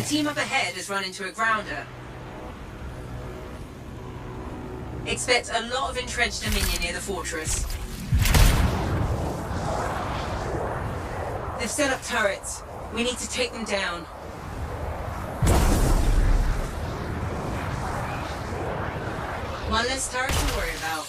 The team up ahead has run into a grounder. Expect a lot of entrenched Dominion near the fortress. They've set up turrets. We need to take them down. One less turret to worry about.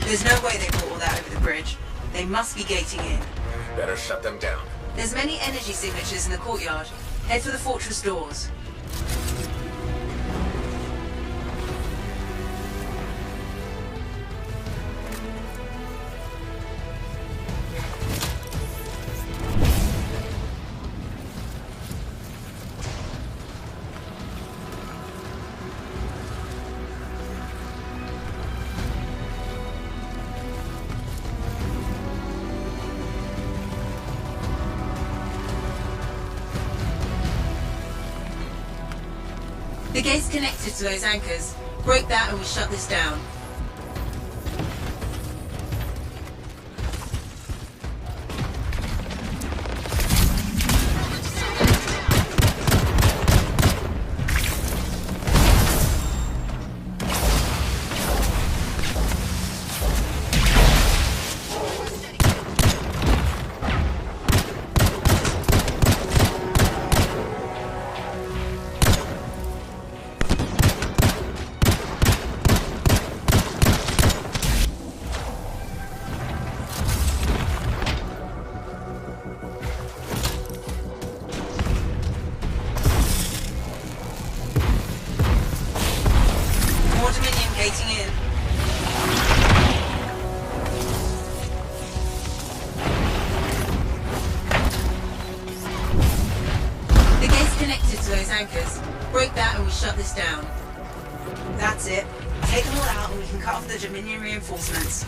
There's no way they brought all that over the bridge. They must be gating in. Better shut them down. There's many energy signatures in the courtyard. Head for the fortress doors. The gate's connected to those anchors. Break that and we shut this down. Gating in. The gate's connected to those anchors. Break that and we shut this down. That's it. Take them all out and we can cut off the Dominion reinforcements.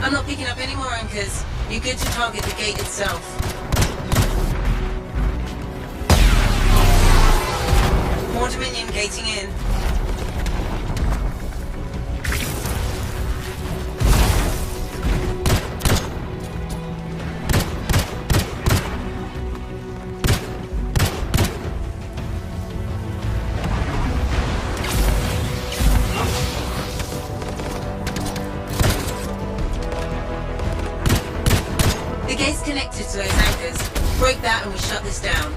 I'm not picking up any more anchors. You're good to target the gate itself. More Dominion gating in. The gate's connected to those anchors. Break that and we shut this down.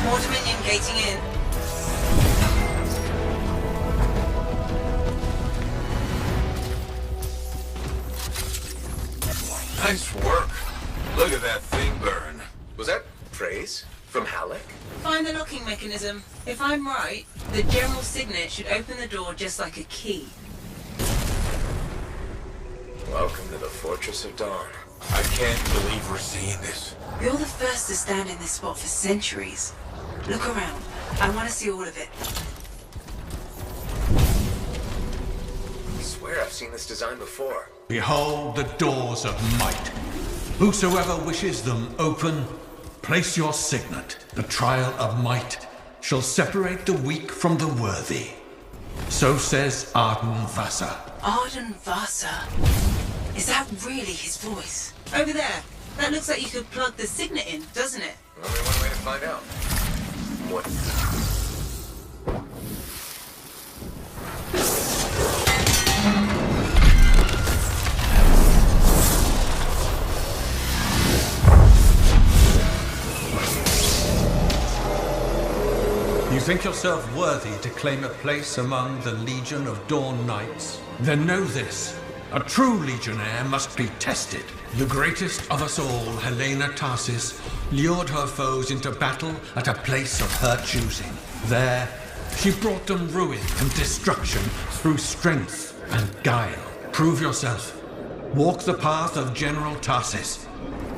More Dominion gating in. Nice work. Look at that thing burn. Was that praise from Halleck? Find the locking mechanism. If I'm right, the general signet should open the door just like a key. Welcome to the Fortress of Dawn. I can't believe we're seeing this. You're the first to stand in this spot for centuries. Look around. I want to see all of it. I swear I've seen this design before. Behold the doors of might. Whosoever wishes them open, place your signet. The trial of might shall separate the weak from the worthy. So says Arden Vasa. Arden Vasa. Is that really his voice? Over there. That looks like you could plug the signet in, doesn't it? Only one way to find out. What? You think yourself worthy to claim a place among the Legion of Dawn Knights? Then know this. A true Legionnaire must be tested. The greatest of us all, Helena Tarsis, lured her foes into battle at a place of her choosing. There, she brought them ruin and destruction through strength and guile. Prove yourself. Walk the path of General Tarsis.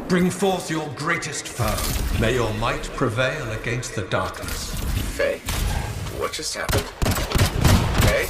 Bring forth your greatest foe. May your might prevail against the darkness. Faye? What just happened? Faye?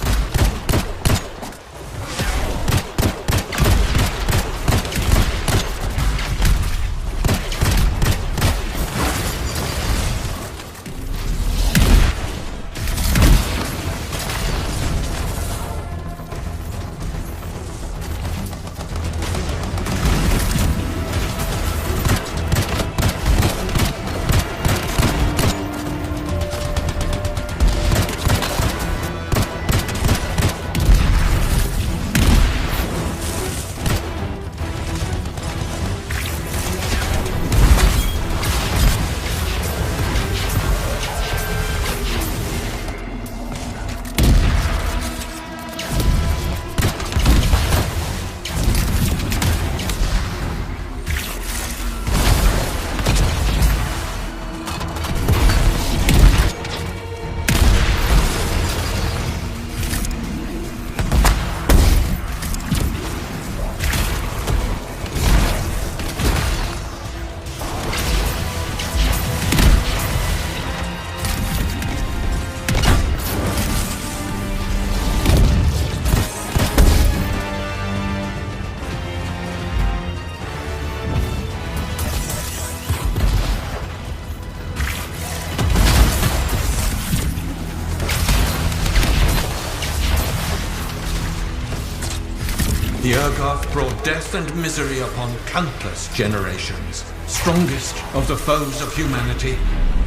The Urgoth brought death and misery upon countless generations. Strongest of the foes of humanity,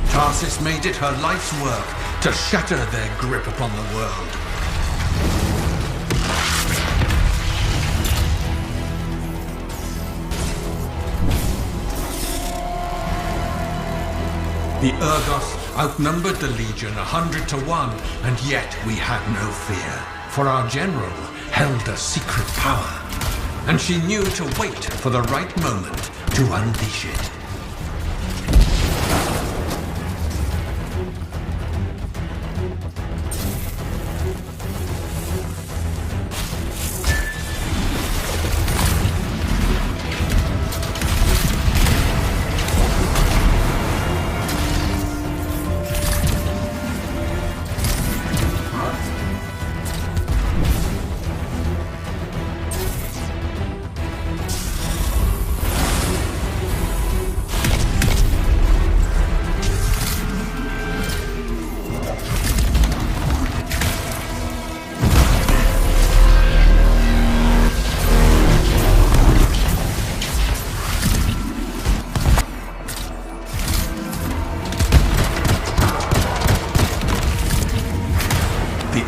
Tarsis made it her life's work to shatter their grip upon the world. The Urgoth outnumbered the Legion 100 to 1, and yet we had no fear, for our general held a secret power, and she knew to wait for the right moment to unleash it.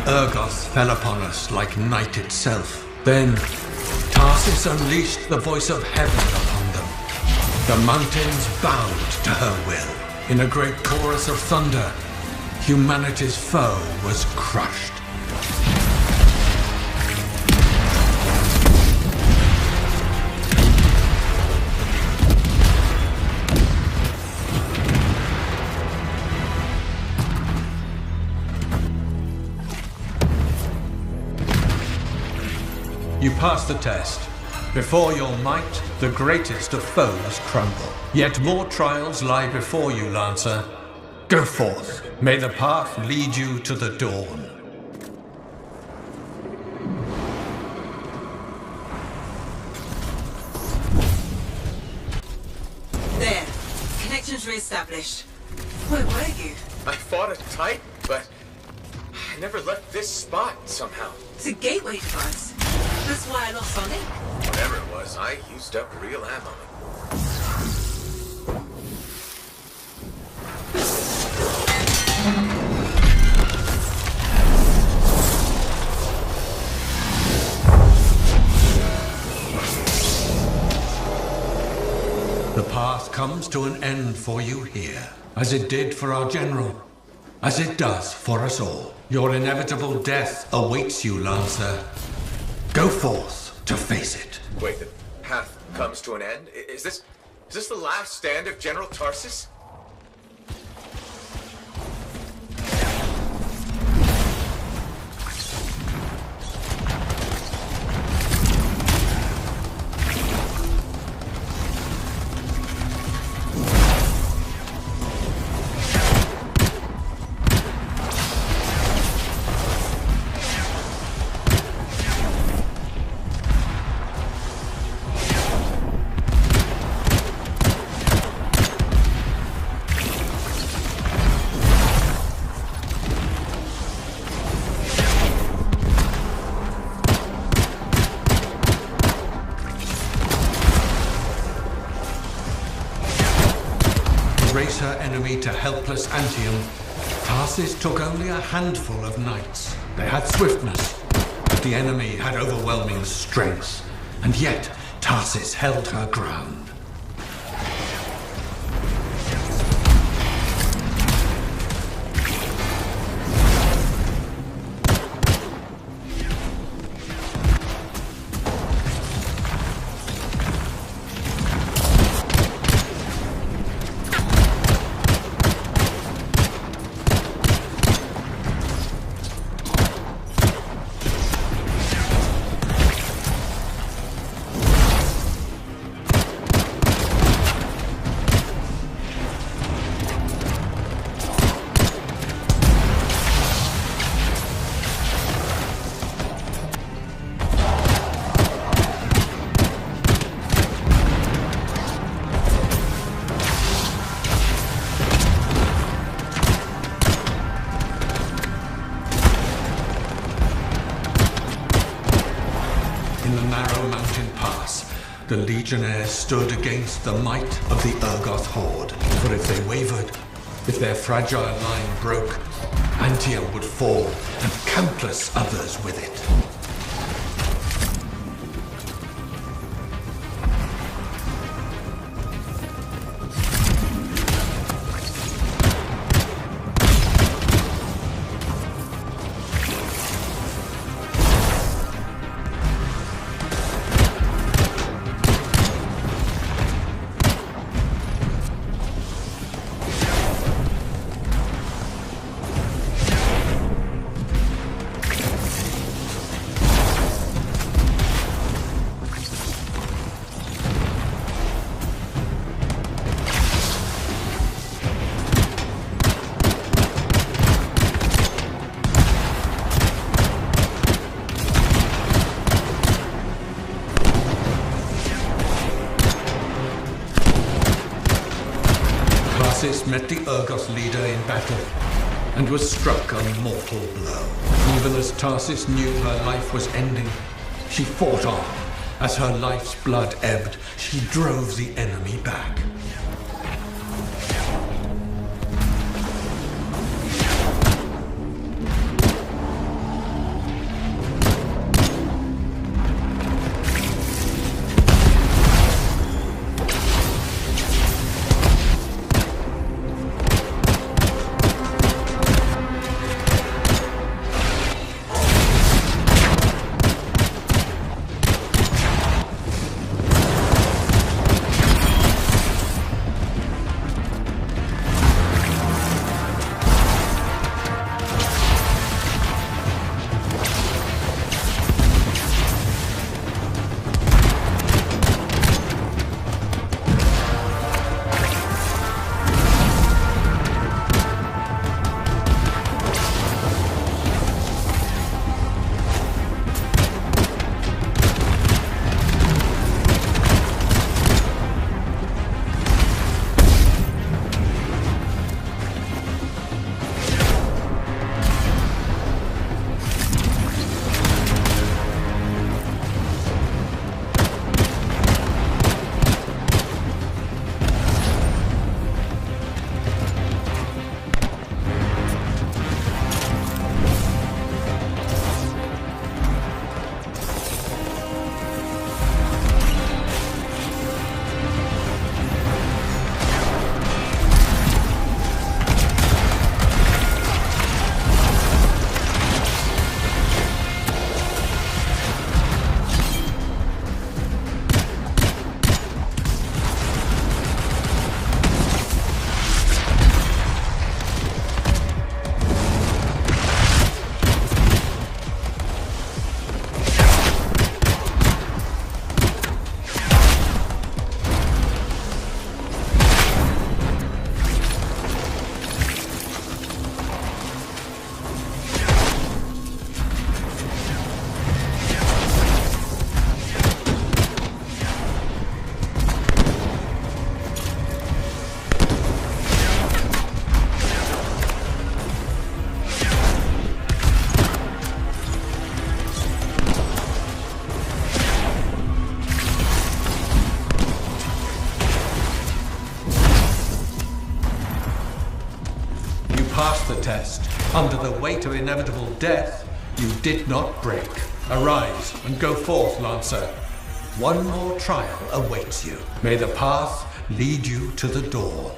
Urgoth fell upon us like night itself. Then, Tarsis unleashed the voice of heaven upon them. The mountains bowed to her will. In a great chorus of thunder, humanity's foe was crushed. You passed the test. Before your might, the greatest of foes crumble. Yet more trials lie before you, Lancer. Go forth. May the path lead you to the dawn. There. Connections re-established. Where were you? I fought it tight, but I never left this spot somehow. It's a gateway device. That's why I lost our link. Whatever it was, I used up real ammo. path comes to an end for you here, as it did for our general, as it does for us all. Your inevitable death awaits you, Lancer. Go forth to face it. Wait, the path comes to an end? Is this the last stand of General Tarsus? Race her enemy to helpless Anthem, Tarsus took only a handful of knights. They had swiftness, but the enemy had overwhelming strength, and yet Tarsus held her ground. In the narrow mountain pass, the Legionnaires stood against the might of the Urgoth horde. For if they wavered, if their fragile line broke, Anthem would fall, and countless others with it. Tarsus met the Urgoth leader in battle, and was struck a mortal blow. Even as Tarsus knew her life was ending, she fought on. As her life's blood ebbed, she drove the enemy back. passed the test. Under the weight of inevitable death, you did not break. Arise and go forth, Lancer. One more trial awaits you. May the path lead you to the dawn.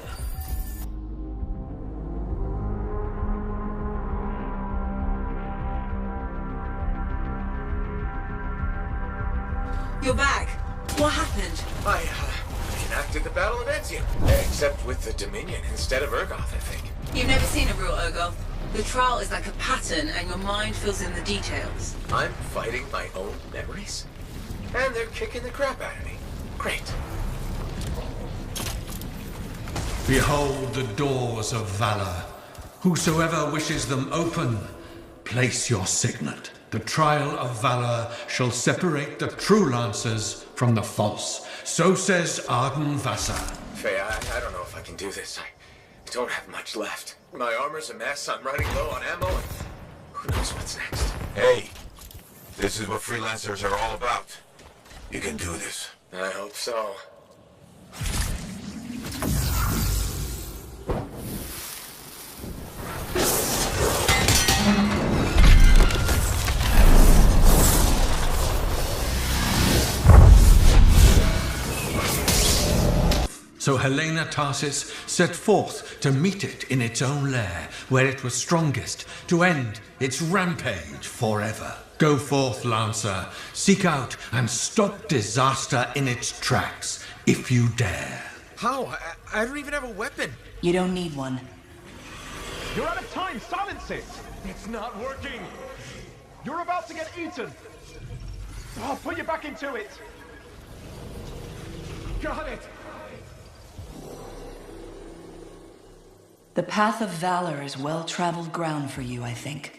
You're back. What happened? I enacted the Battle of Anthem. Except with the Dominion instead of Urgoth, I think. You've never seen a real Urgoth. The trial is like a pattern and your mind fills in the details. I'm fighting my own memories? And they're kicking the crap out of me. Great. Behold the doors of valor. Whosoever wishes them open, place your signet. The trial of valor shall separate the true lancers from the false. So says Arden Vassar. Faye, I don't know if I can do this. I don't have much left. My armor's a mess, I'm running low on ammo, and who knows what's next. Hey, this is what freelancers are all about. You can do this. I hope so. So Helena Tarsis set forth to meet it in its own lair, where it was strongest, to end its rampage forever. Go forth, Lancer, seek out and stop disaster in its tracks, if you dare. How? I don't even have a weapon. You don't need one. You're out of time! Silence it! It's not working! You're about to get eaten! I'll put you back into it! Got it! The path of valor is well-traveled ground for you, I think.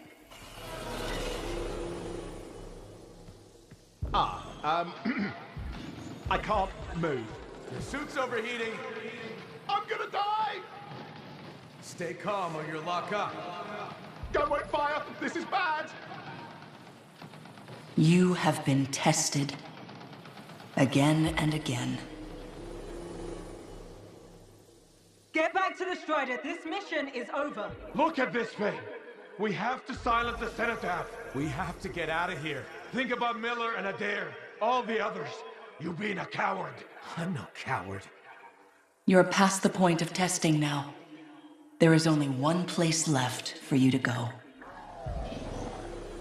I can't move. Your suit's overheating. I'm gonna die! Stay calm or you'll lock up. Gun won't fire! This is bad! You have been tested. Again and again. Get back to the Strider. This mission is over. Look at this thing! We have to silence the cenotaph. We have to get out of here. Think about Miller and Adair. All the others. You being a coward. I'm no coward. You're past the point of testing now. There is only one place left for you to go.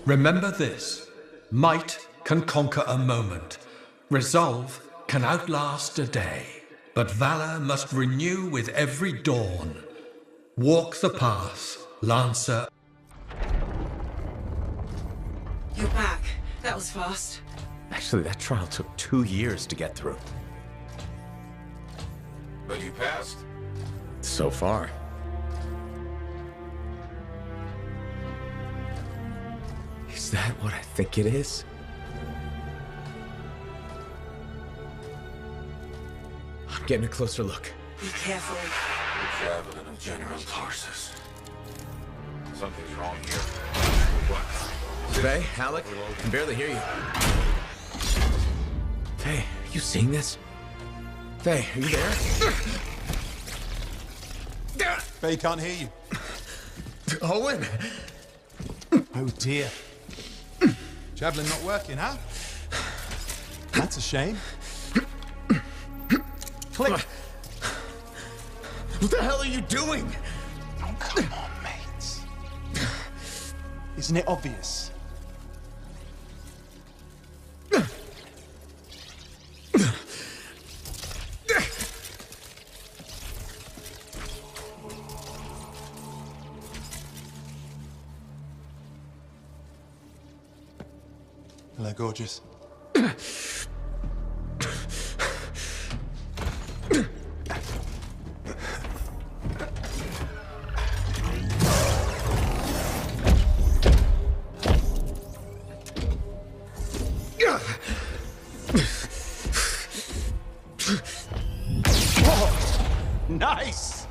Remember this. Might can conquer a moment. Resolve can outlast a day. But valor must renew with every dawn. Walk the path, Lancer. You're back. That was fast. Actually, that trial took 2 years to get through. But you passed. So far. Is that what I think it is? I'm getting a closer look. Be careful. The javelin of General Tarsus. Something's wrong here. What? Faye, Alec, I can barely hear you. Faye, are you seeing this? Faye, are you there? Faye can't hear you. Owen! Oh dear. Javelin not working, huh? That's a shame. Click. What the hell are you doing? Oh, come on, mates. Isn't it obvious? Hello, gorgeous. Nice!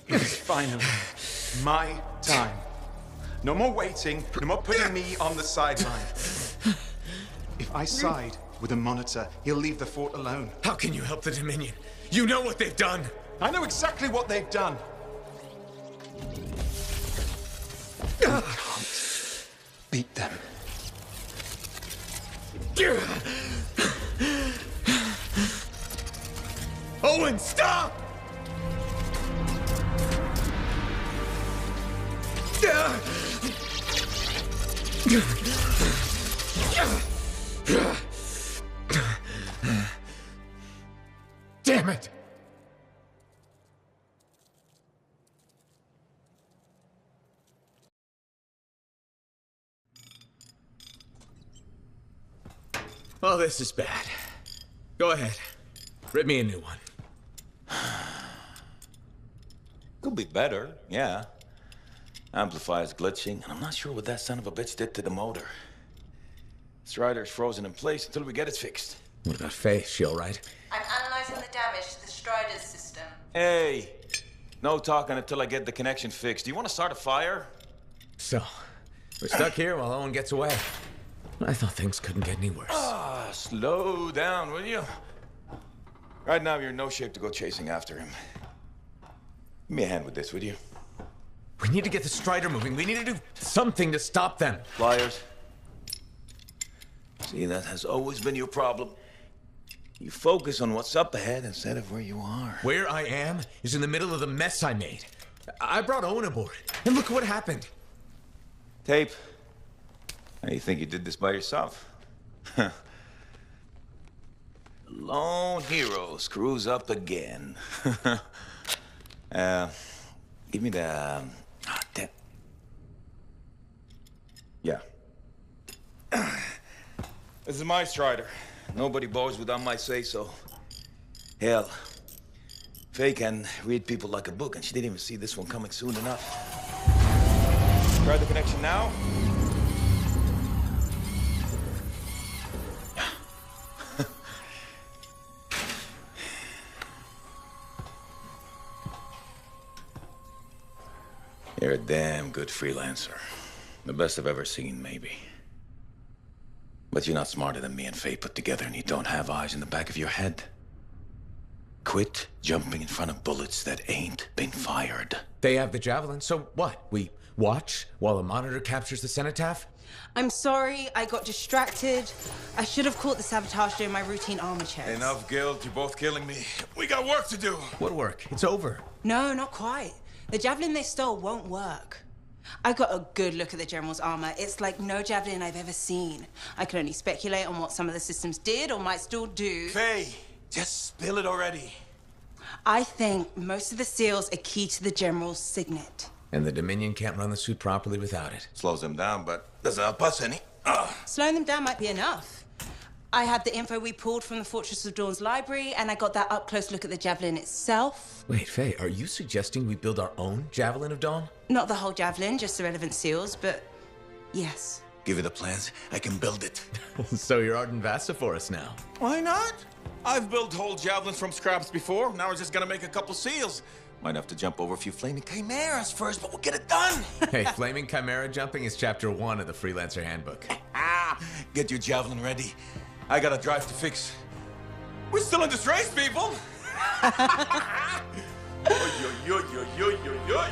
It's finally my time. No more waiting, no more putting me on the sideline. If I side with the Monitor. He'll leave the fort alone. How can you help the Dominion? You know what they've done! I know exactly what they've done. We can't beat them. Owen, stop! Damn it! Well, this is bad. Go ahead. Rip me a new one. Could be better, yeah. Amplifier's glitching, and I'm not sure what that son of a bitch did to the motor. Strider's frozen in place until we get it fixed. What about Faye? She all right? I'm analyzing the damage to the Strider's system. Hey, no talking until I get the connection fixed. Do you want to start a fire? So, we're stuck here while Owen gets away. I thought things couldn't get any worse. Ah, slow down, will you? Right now, you're in no shape to go chasing after him. Give me a hand with this, would you? We need to get the Strider moving. We need to do something to stop them. Flyers. See, that has always been your problem. You focus on what's up ahead instead of where you are. Where I am is in the middle of the mess I made. I brought Owen aboard, and look what happened. Tape. How do you think you did this by yourself? Lone hero screws up again. Give me the... damn. Yeah. This is my Strider. Nobody bows without my say-so. Hell, Faye can read people like a book, and she didn't even see this one coming soon enough. Try the connection now. You're a damn good freelancer. The best I've ever seen, maybe. But you're not smarter than me and Faye put together, and you don't have eyes in the back of your head. Quit jumping in front of bullets that ain't been fired. They have the Javelin, so what? We watch while the Monitor captures the Cenotaph? I'm sorry, I got distracted. I should have caught the sabotage during my routine armor checks. Enough guilt, you're both killing me. We got work to do. What work? It's over. No, not quite. The Javelin they stole won't work. I got a good look at the General's armor. It's like no Javelin I've ever seen. I can only speculate on what some of the systems did or might still do. Faye, just spill it already. I think most of the seals are key to the General's signet. And the Dominion can't run the suit properly without it. Slows them down, but doesn't help us any. Slowing them down might be enough. I had the info we pulled from the Fortress of Dawn's library, and I got that up-close look at the Javelin itself. Wait, Faye, are you suggesting we build our own Javelin of Dawn? Not the whole Javelin, just the relevant seals, but yes. Give me the plans, I can build it. So you're Arden Vassa for us now. Why not? I've built whole javelins from scraps before. Now we're just gonna make a couple seals. Might have to jump over a few flaming chimeras first, but we'll get it done. Hey, flaming chimera jumping is chapter 1 of the Freelancer Handbook. Get your javelin ready. I got a drive to fix. We're still in this race, people. Oy, oy, oy, oy, oy, oy, oy.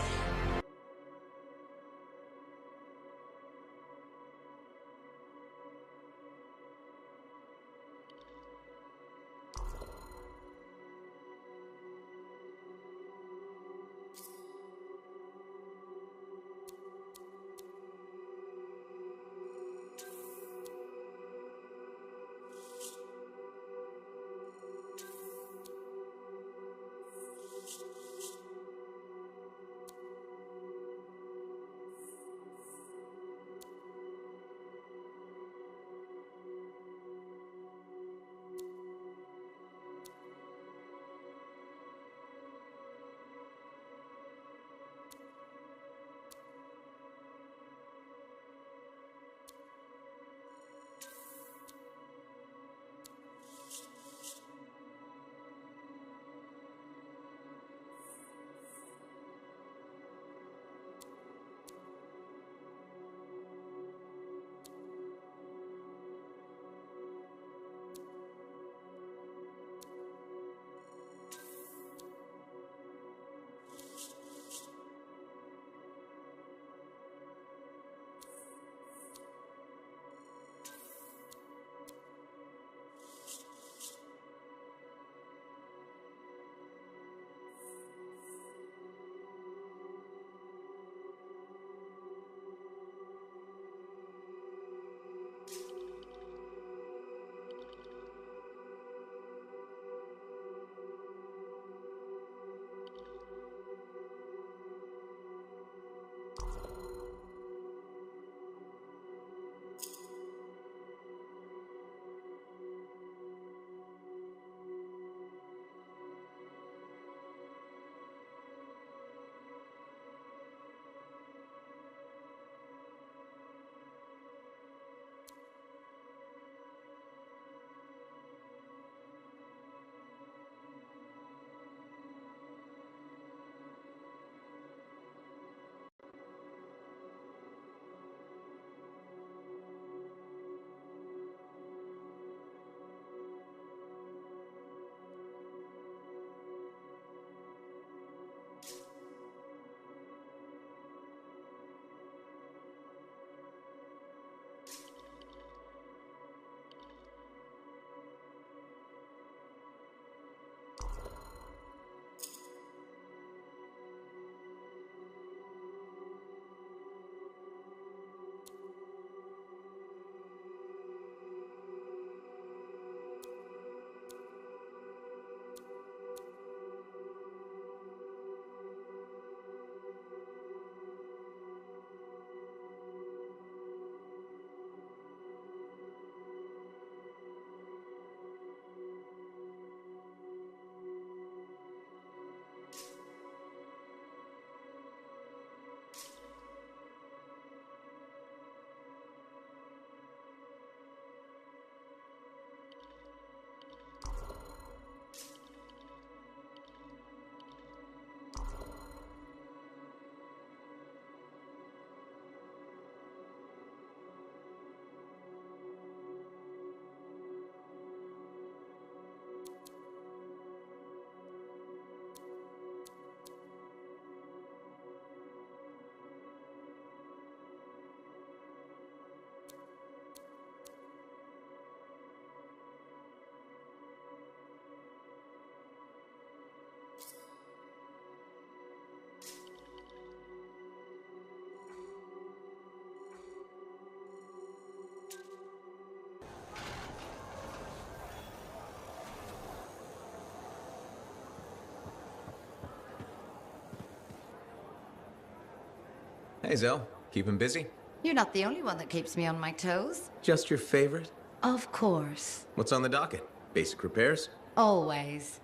Hey, Zell. Keeping busy? You're not the only one that keeps me on my toes. Just your favorite? Of course. What's on the docket? Basic repairs? Always.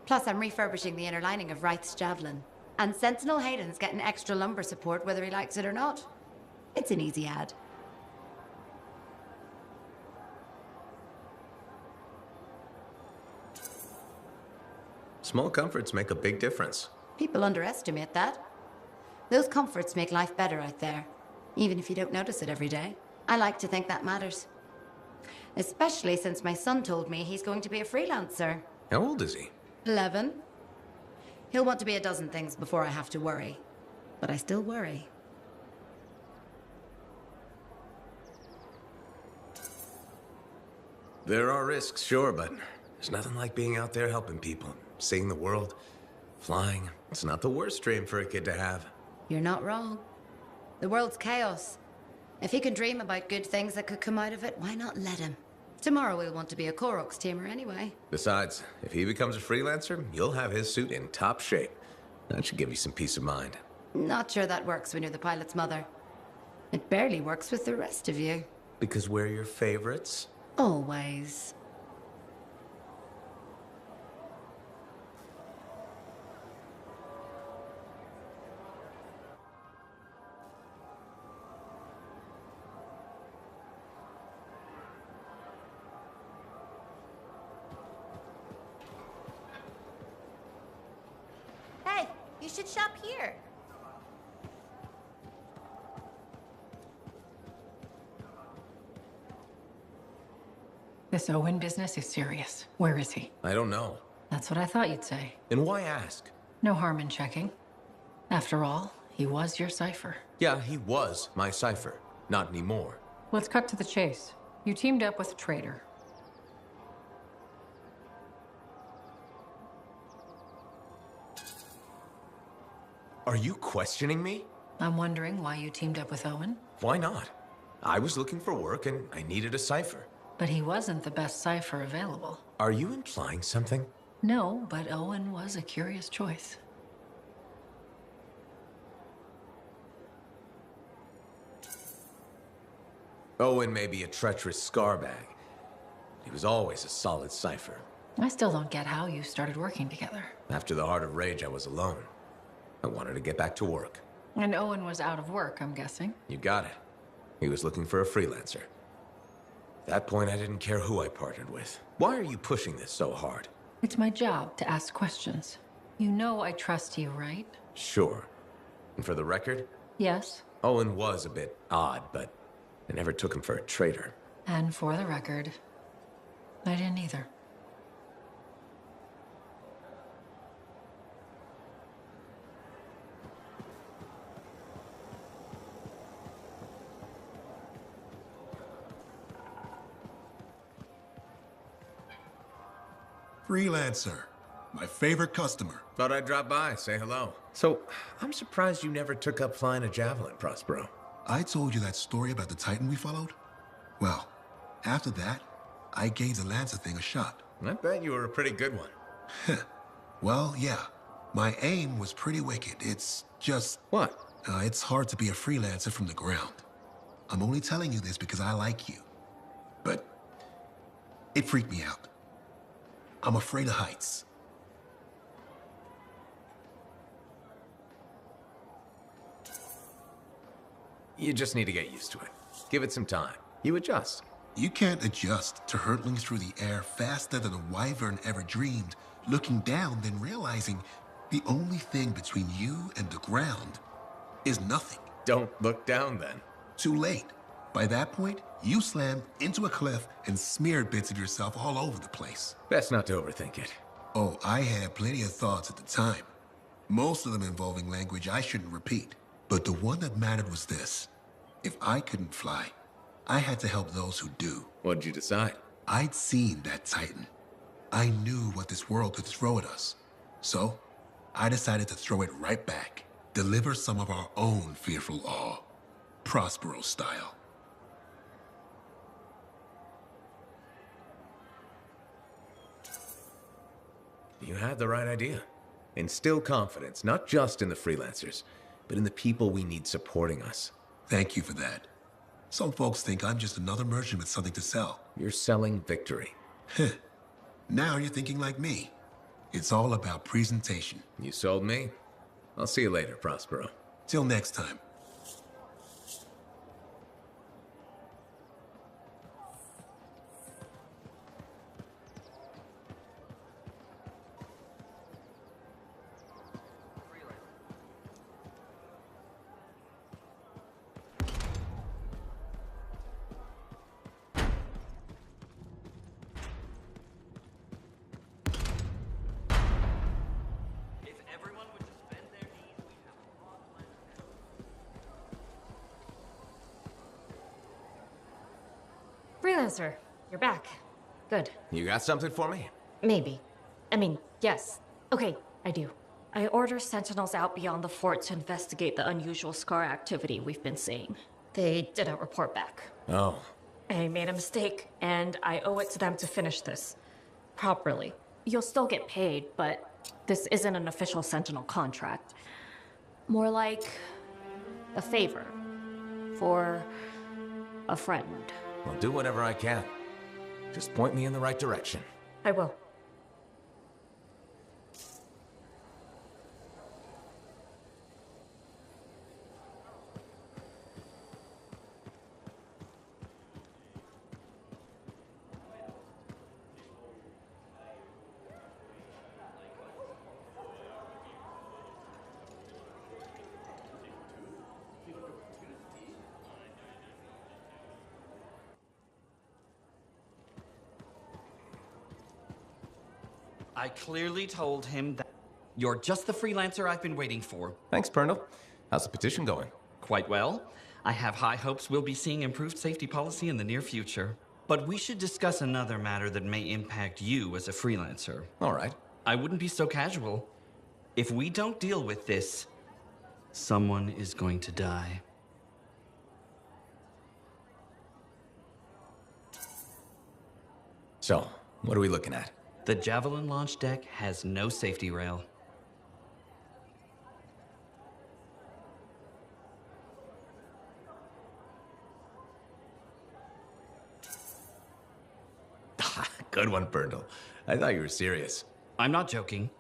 Plus, I'm refurbishing the inner lining of Wraith's Javelin. And Sentinel Hayden's getting extra lumbar support whether he likes it or not. It's an easy ad. Small comforts make a big difference. People underestimate that. Those comforts make life better out there, even if you don't notice it every day. I like to think that matters. Especially since my son told me he's going to be a freelancer. How old is he? 11. He'll want to be a dozen things before I have to worry. But I still worry. There are risks, sure, but there's nothing like being out there helping people, seeing the world, flying. It's not the worst dream for a kid to have. You're not wrong. The world's chaos. If he can dream about good things that could come out of it, why not let him? Tomorrow we'll want to be a Koroks teamer anyway. Besides, if he becomes a freelancer, you'll have his suit in top shape. That should give you some peace of mind. Not sure that works when you're the pilot's mother. It barely works with the rest of you. Because we're your favorites? Always. Hey, you should shop here. This Owen business is serious. Where is he? I don't know. That's what I thought you'd say. And why ask? No harm in checking. After all, he was your cipher. Yeah, he was my cipher. Not anymore. Let's cut to the chase. You teamed up with a traitor. Are you questioning me? I'm wondering why you teamed up with Owen. Why not? I was looking for work and I needed a cipher. But he wasn't the best cipher available. Are you implying something? No, but Owen was a curious choice. Owen may be a treacherous scarbag. He was always a solid cipher. I still don't get how you started working together. After the Heart of Rage, I was alone. I wanted to get back to work. And Owen was out of work, I'm guessing. You got it. He was looking for a freelancer. At that point, I didn't care who I partnered with. Why are you pushing this so hard? It's my job to ask questions. You know I trust you, right? Sure. And for the record, Yes. Owen was a bit odd, but I never took him for a traitor. And for the record, I didn't either. Freelancer. My favorite customer. Thought I'd drop by, say hello. So, I'm surprised you never took up flying a javelin, Prospero. I told you that story about the Titan we followed? Well, after that, I gave the Lancer thing a shot. I bet you were a pretty good one. Well, yeah. My aim was pretty wicked. It's just... What? It's hard to be a freelancer from the ground. I'm only telling you this because I like you. But it freaked me out. I'm afraid of heights. You just need to get used to it. Give it some time. You adjust. You can't adjust to hurtling through the air faster than a wyvern ever dreamed, looking down, then realizing the only thing between you and the ground is nothing. Don't look down, then. Too late. By that point, you slammed into a cliff and smeared bits of yourself all over the place. Best not to overthink it. Oh, I had plenty of thoughts at the time. Most of them involving language I shouldn't repeat. But the one that mattered was this. If I couldn't fly, I had to help those who do. What'd you decide? I'd seen that Titan. I knew what this world could throw at us. So, I decided to throw it right back. Deliver some of our own fearful awe. Prospero style. You had the right idea. Instill confidence, not just in the freelancers, but in the people we need supporting us. Thank you for that. Some folks think I'm just another merchant with something to sell. You're selling victory. Now you're thinking like me. It's all about presentation. You sold me. I'll see you later, Prospero. Till next time. Freelancer, you're back. Good. You got something for me? Maybe. I mean, yes. Okay, I do. I order sentinels out beyond the fort to investigate the unusual scar activity we've been seeing. They didn't report back. Oh. I made a mistake, and I owe it to them to finish this properly. You'll still get paid, but this isn't an official sentinel contract. More like a favor for a friend. I'll do whatever I can. Just point me in the right direction. I will. I clearly told him that you're just the freelancer I've been waiting for. Thanks, Pernell. How's the petition going? Quite well. I have high hopes we'll be seeing improved safety policy in the near future. But we should discuss another matter that may impact you as a freelancer. All right. I wouldn't be so casual. If we don't deal with this, someone is going to die. So, what are we looking at? The Javelin launch deck has no safety rail. Good one, Berndl. I thought you were serious. I'm not joking.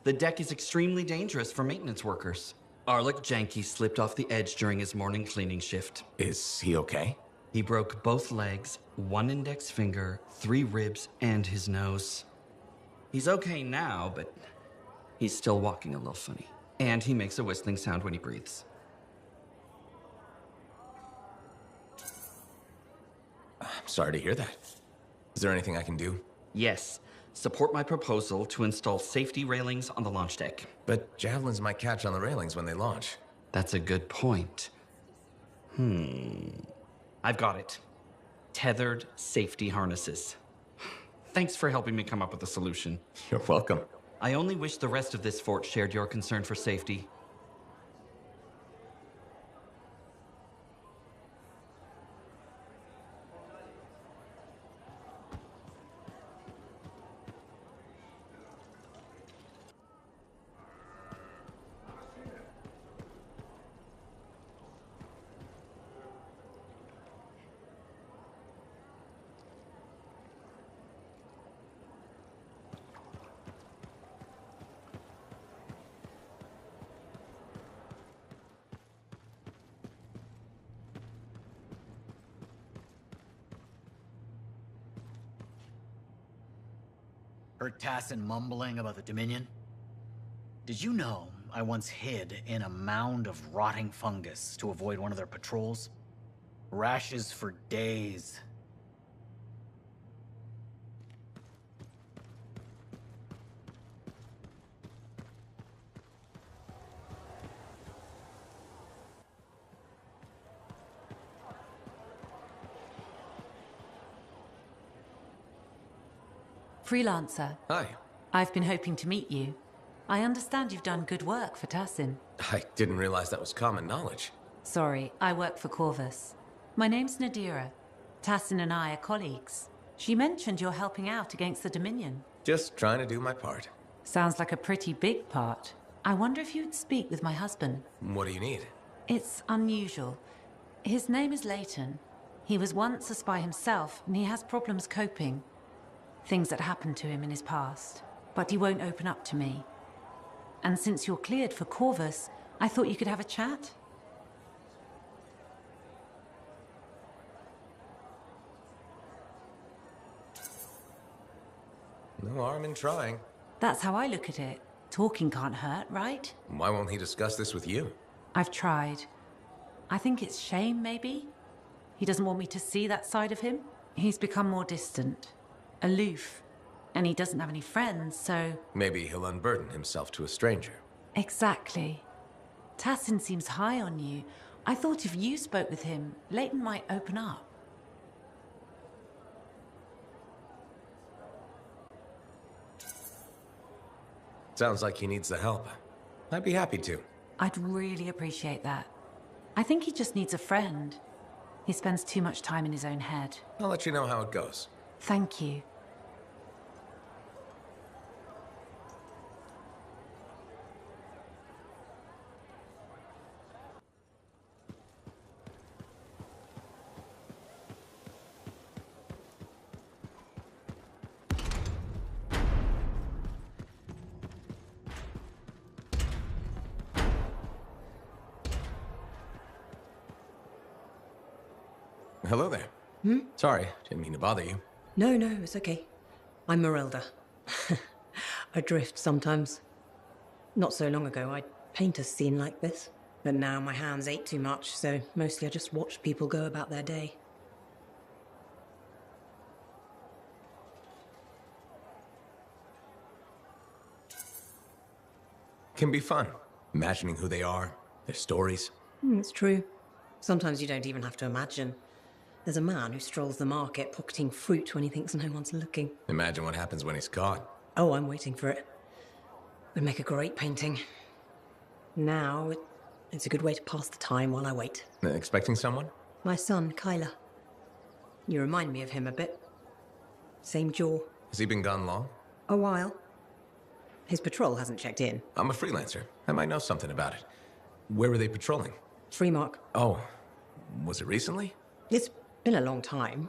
The deck is extremely dangerous for maintenance workers. Arlik Janky slipped off the edge during his morning cleaning shift. Is he okay? He broke both legs, one index finger, 3 ribs, and his nose. He's okay now, but he's still walking a little funny. And he makes a whistling sound when he breathes. I'm sorry to hear that. Is there anything I can do? Yes. Support my proposal to install safety railings on the launch deck. But javelins might catch on the railings when they launch. That's a good point. I've got it. Tethered safety harnesses. Thanks for helping me come up with a solution. You're welcome. I only wish the rest of this fort shared your concern for safety. Heard Tassin mumbling about the Dominion? Did you know I once hid in a mound of rotting fungus to avoid one of their patrols? Rashes for days. Freelancer. Hi. I've been hoping to meet you. I understand you've done good work for Tassin. I didn't realize that was common knowledge. Sorry, I work for Corvus. My name's Nadira. Tassin and I are colleagues. She mentioned you're helping out against the Dominion. Just trying to do my part. Sounds like a pretty big part. I wonder if you'd speak with my husband. What do you need? It's unusual. His name is Leighton. He was once a spy himself, and he has problems coping. Things that happened to him in his past. But he won't open up to me. And since you're cleared for Corvus, I thought you could have a chat. No harm in trying. That's how I look at it. Talking can't hurt, right? Why won't he discuss this with you? I've tried. I think it's shame, maybe. He doesn't want me to see that side of him. He's become more distant, aloof, and he doesn't have any friends, so... Maybe he'll unburden himself to a stranger. Exactly. Tassin seems high on you. I thought if you spoke with him, Leighton might open up. Sounds like he needs the help. I'd be happy to. I'd really appreciate that. I think he just needs a friend. He spends too much time in his own head. I'll let you know how it goes. Thank you. Hello there. Sorry, didn't mean to bother you. No, it's okay. I'm Merelda. I drift sometimes. Not so long ago, I'd paint a scene like this. But now my hands ache too much, so mostly I just watch people go about their day. Can be fun. Imagining who they are, their stories. It's true. Sometimes you don't even have to imagine. There's a man who strolls the market pocketing fruit when he thinks no one's looking. Imagine what happens when he's caught. Oh, I'm waiting for it. Would make a great painting. Now, it's a good way to pass the time while I wait. Expecting someone? My son, Kyler. You remind me of him a bit. Same jaw. Has he been gone long? A while. His patrol hasn't checked in. I'm a freelancer. I might know something about it. Where were they patrolling? Freemark. Oh, was it recently? It's been a long time.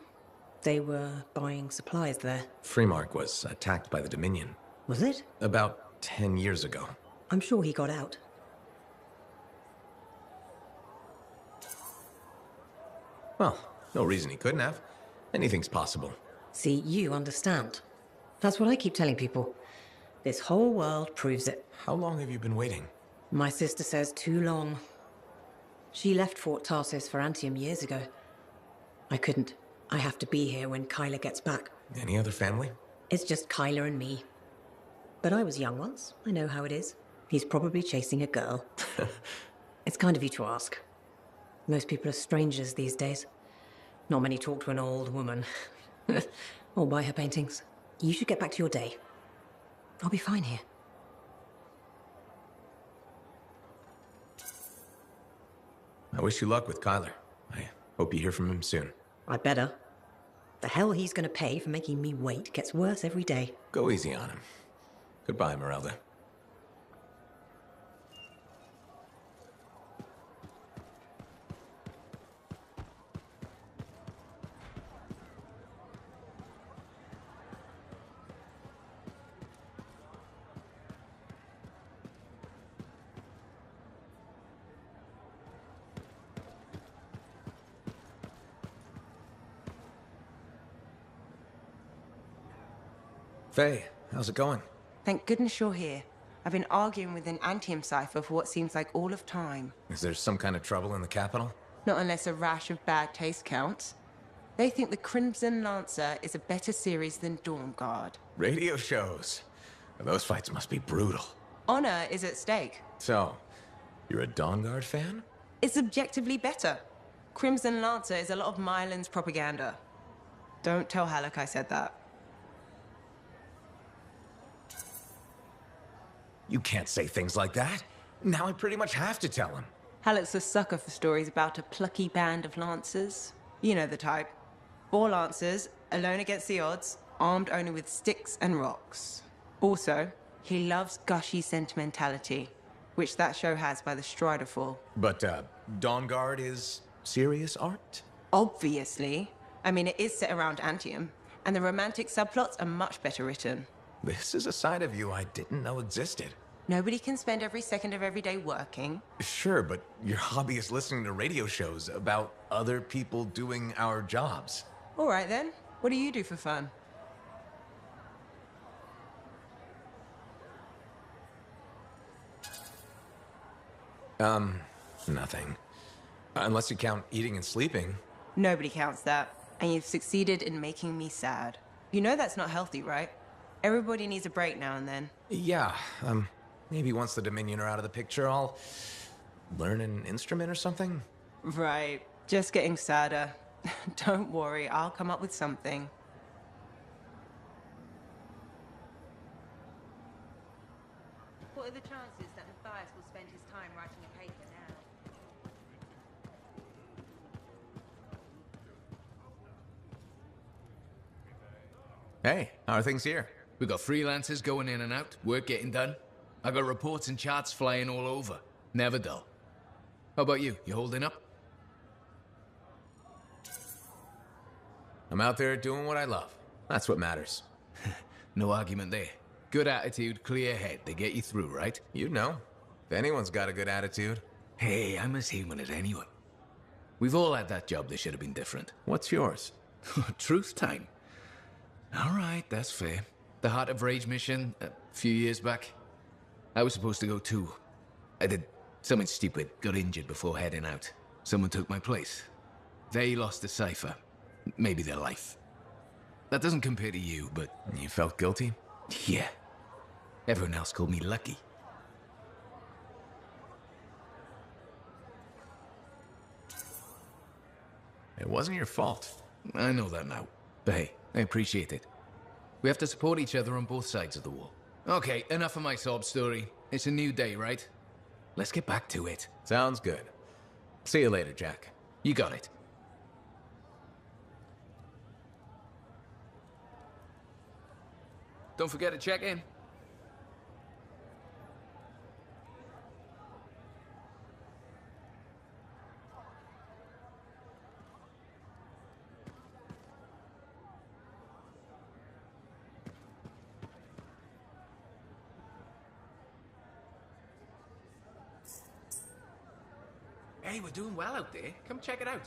They were buying supplies there. Freemark was attacked by the Dominion. Was it? About 10 years ago. I'm sure he got out. Well, no reason he couldn't have. Anything's possible. See, you understand. That's what I keep telling people. This whole world proves it. How long have you been waiting? My sister says too long. She left Fort Tarsis for Anthem years ago. I couldn't. I have to be here when Kyler gets back. Any other family? It's just Kyler and me. But I was young once. I know how it is. He's probably chasing a girl. It's kind of you to ask. Most people are strangers these days. Not many talk to an old woman. Or buy her paintings. You should get back to your day. I'll be fine here. I wish you luck with Kyler. I hope you hear from him soon. I better. The hell he's gonna pay for making me wait gets worse every day. Go easy on him. Goodbye, Merelda. Faye, how's it going? Thank goodness you're here. I've been arguing with an Anthem cipher for what seems like all of time. Is there some kind of trouble in the capital? Not unless a rash of bad taste counts. They think the Crimson Lancer is a better series than Dawn Guard. Radio shows. Those fights must be brutal. Honor is at stake. So, you're a Dawn Guard fan? It's objectively better. Crimson Lancer is a lot of Mylan's propaganda. Don't tell Halleck I said that. You can't say things like that. Now I pretty much have to tell him. Halleck's a sucker for stories about a plucky band of lancers. You know the type. 4 lancers, alone against the odds, armed only with sticks and rocks. Also, he loves gushy sentimentality. which that show has by the Strider Fall. But, Dawn Guard is serious art? Obviously. I mean, it is set around Anthem, and the romantic subplots are much better written. This is a side of you I didn't know existed. Nobody can spend every second of every day working. Sure, but your hobby is listening to radio shows about other people doing our jobs. All right then. What do you do for fun? Nothing. Unless you count eating and sleeping. Nobody counts that. And you've succeeded in making me sad. You know that's not healthy, right? Everybody needs a break now and then. Yeah, maybe once the Dominion are out of the picture, I'll learn an instrument or something? Right. Just getting sadder. Don't worry, I'll come up with something. What are the chances that Matthias will spend his time writing a paper now? Hey, how are things here? We got freelancers going in and out, work getting done. I got reports and charts flying all over. Never dull. How about you? You holding up? I'm out there doing what I love. That's what matters. No argument there. Good attitude, clear head. They get you through, right? You know. If anyone's got a good attitude. Hey, I'm as human as anyone. We've all had that job that should have been different. What's yours? Truth time. All right, that's fair. The Heart of Rage mission, a few years back. I was supposed to go too. I did something stupid, got injured before heading out. Someone took my place. They lost the cipher. Maybe their life. That doesn't compare to you, but... You felt guilty? Yeah. Everyone else called me lucky. It wasn't your fault. I know that now. But hey, I appreciate it. We have to support each other on both sides of the wall. Okay, enough of my sob story. It's a new day, right? Let's get back to it. Sounds good. See you later, Jack. You got it. Don't forget to check in. Hey, we're doing well out there. Come check it out.